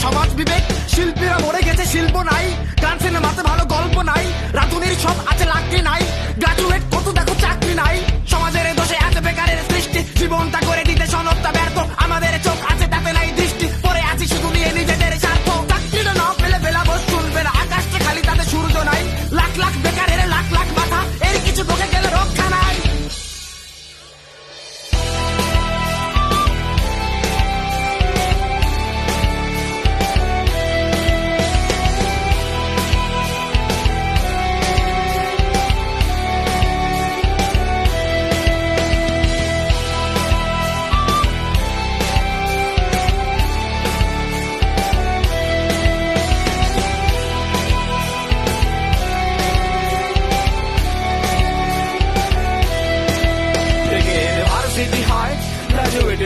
সমাজ বিবেক শিল্পীরা মরে গেছে শিল্প নাই গান সিনেমাতে ভালো গল্প নাই রাধুনির সব আছে লাকড়ি নাই গ্রাজুয়েট কত দেখো চাকরি নাই সমাজের দোষে আছে বেকারের সৃষ্টি জীবনটা করে দিতে সনদটা ব্যর্থ আমাদের চোখ আছে তাতে নাই দৃষ্টি পরে আছি শুধু নিয়ে নিজেদের স্বার্থ চাকরিটা না পেলে বেলা বস চলবে না আকাশটা খালি তাতে সূর্য নাই লাখ লাখ বেকারের লাখ লাখ মাথা এর কিছু বকে গেলে রক্ষা নাই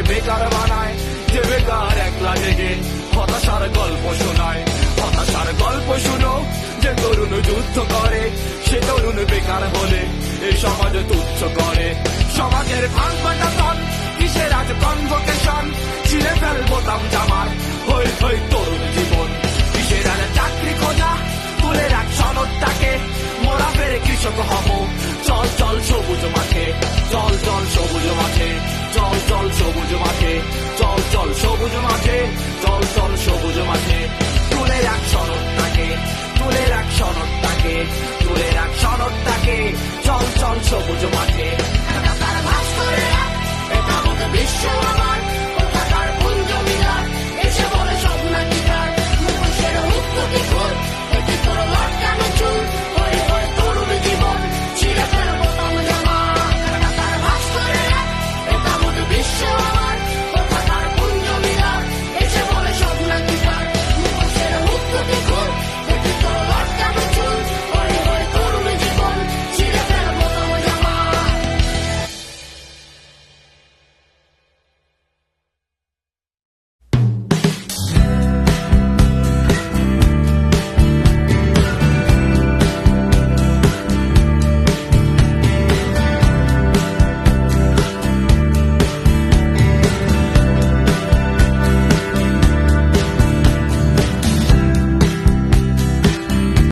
বেকার বানায় যে বেকার একলা জেগে হতাশার গল্প শোনায় হতাশার গল্প শুনো যে তরুণ যুদ্ধ করে সে তরুণ বেকার হলে এই সমাজ তুচ্ছ করে সমাজের ভাঙ পাটাতন কিসের আজ কনভোকেশন ছিঁড়ে ফেল বোতাম জামার হই হই তরুণ জীবন কিসের আজ চাকরি খোঁজা তুলে রাখ সনদটাকে মোরা ফেরে কৃষক হব চল চল সবুজ মাঠে চল চল সবুজ মাঠে চল চল সবুজ মাঠে চল চল সবুজ মাঠে চল চল সবুজ মাঠে তুলে রাখ সনদটাকে তুলে রাখ সনদটাকে তুলে রাখ সনদটাকে চল চল সবুজ